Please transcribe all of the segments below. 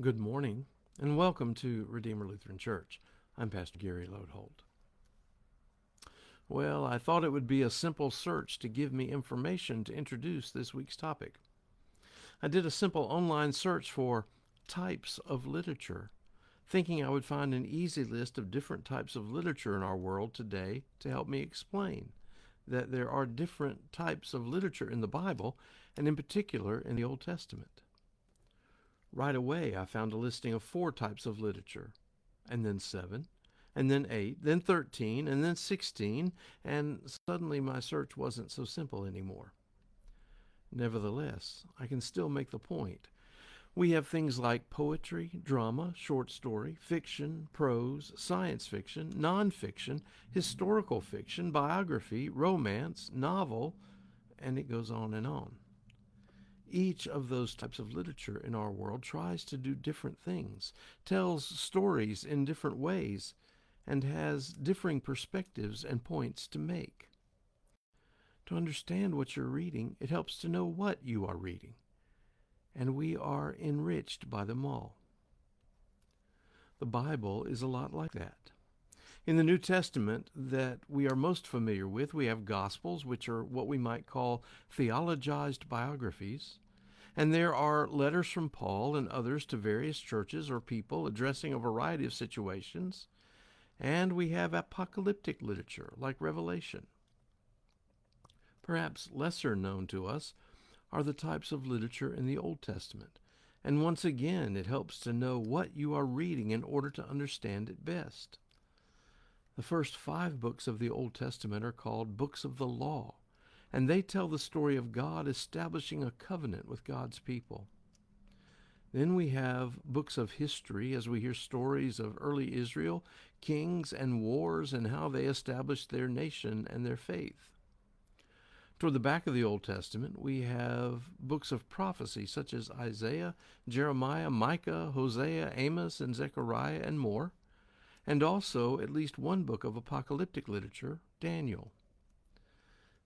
Good morning, and welcome to Redeemer Lutheran Church. I'm Pastor Gary Lodeholt. Well, I thought it would be a simple search to give me information to introduce this week's topic. I did a simple online search for types of literature, thinking I would find an easy list of different types of literature in our world today to help me explain that there are different types of literature in the Bible, and in particular in the Old Testament. Right away, I found a listing of 4 types of literature, and then 7, and then 8, then 13, and then 16, and suddenly my search wasn't so simple anymore. Nevertheless, I can still make the point. We have things like poetry, drama, short story, fiction, prose, science fiction, nonfiction, historical fiction, biography, romance, novel, and it goes on and on. Each of those types of literature in our world tries to do different things, tells stories in different ways, and has differing perspectives and points to make. To understand what you're reading, it helps to know what you are reading, and we are enriched by them all. The Bible is a lot like that. In the New Testament that we are most familiar with, we have Gospels, which are what we might call theologized biographies. And there are letters from Paul and others to various churches or people addressing a variety of situations. And we have apocalyptic literature like Revelation. Perhaps lesser known to us are the types of literature in the Old Testament. And once again, it helps to know what you are reading in order to understand it best. The first 5 books of the Old Testament are called books of the law, and they tell the story of God establishing a covenant with God's people. Then we have books of history as we hear stories of early Israel, kings and wars, and how they established their nation and their faith. Toward the back of the Old Testament, we have books of prophecy such as Isaiah, Jeremiah, Micah, Hosea, Amos, and Zechariah, and more, and also at least one book of apocalyptic literature, Daniel.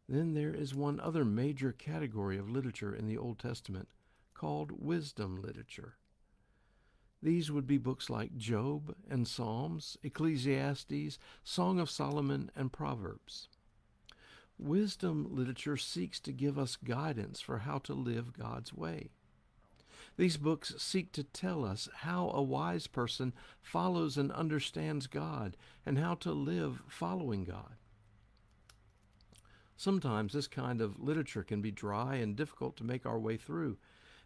Then there is one other major category of literature in the Old Testament called wisdom literature. These would be books like Job and Psalms, Ecclesiastes, Song of Solomon, and Proverbs. Wisdom literature seeks to give us guidance for how to live God's way. These books seek to tell us how a wise person follows and understands God and how to live following God. Sometimes this kind of literature can be dry and difficult to make our way through,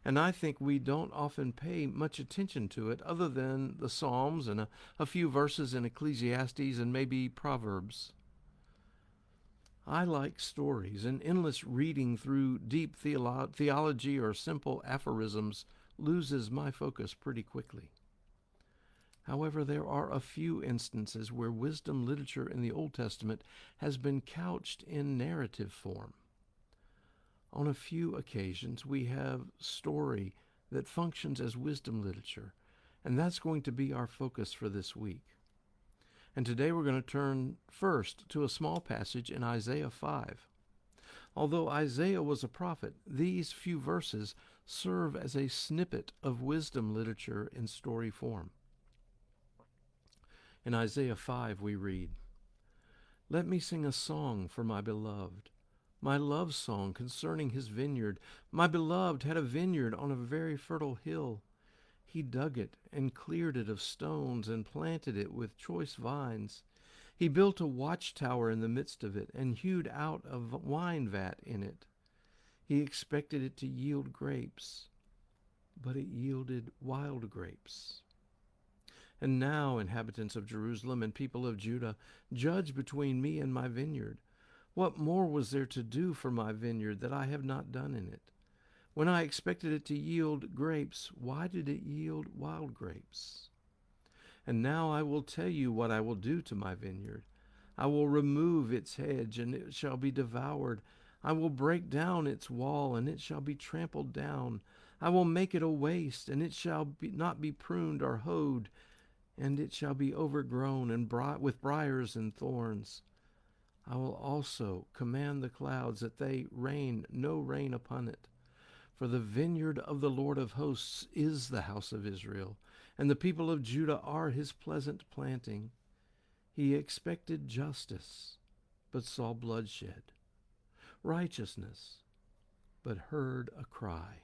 and I think we don't often pay much attention to it other than the Psalms and a few verses in Ecclesiastes and maybe Proverbs. I like stories, and endless reading through deep theology or simple aphorisms loses my focus pretty quickly. However, there are a few instances where wisdom literature in the Old Testament has been couched in narrative form. On a few occasions, we have story that functions as wisdom literature, and that's going to be our focus for this week. And today we're going to turn first to a small passage in Isaiah 5. Although Isaiah was a prophet, these few verses serve as a snippet of wisdom literature in story form. In Isaiah 5 we read, "Let me sing a song for my beloved, my love song concerning his vineyard. My beloved had a vineyard on a very fertile hill. He dug it and cleared it of stones and planted it with choice vines. He built a watchtower in the midst of it and hewed out a wine vat in it. He expected it to yield grapes, but it yielded wild grapes. And now, inhabitants of Jerusalem and people of Judah, judge between me and my vineyard. What more was there to do for my vineyard that I have not done in it? When I expected it to yield grapes, why did it yield wild grapes? And now I will tell you what I will do to my vineyard. I will remove its hedge, and it shall be devoured. I will break down its wall, and it shall be trampled down. I will make it a waste, and it shall not be pruned or hoed, and it shall be overgrown and with briars and thorns. I will also command the clouds that they rain no rain upon it. For the vineyard of the Lord of hosts is the house of Israel, and the people of Judah are his pleasant planting. He expected justice, but saw bloodshed, righteousness, but heard a cry.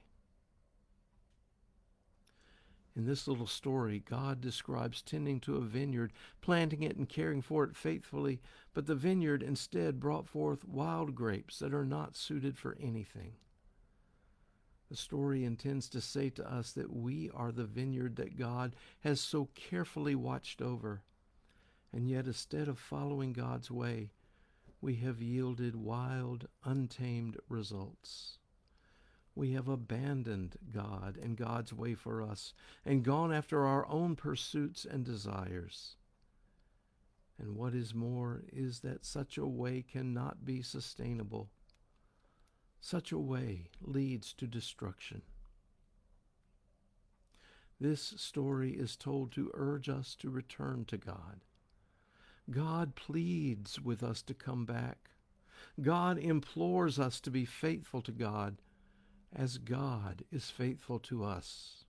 In this little story, God describes tending to a vineyard, planting it and caring for it faithfully, but the vineyard instead brought forth wild grapes that are not suited for anything. The story intends to say to us that we are the vineyard that God has so carefully watched over, and yet instead of following God's way, we have yielded wild, untamed results. We have abandoned God and God's way for us and gone after our own pursuits and desires. And what is more is that such a way cannot be sustainable. Such a way leads to destruction. This story is told to urge us to return to God. God pleads with us to come back. God implores us to be faithful to God as God is faithful to us.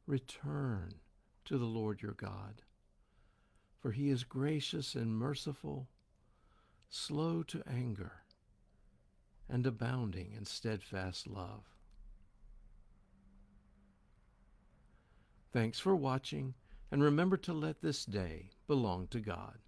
Return to the Lord your God, for he is gracious and merciful, slow to anger, and abounding in steadfast love. Thanks for watching, and remember to let this day belong to God.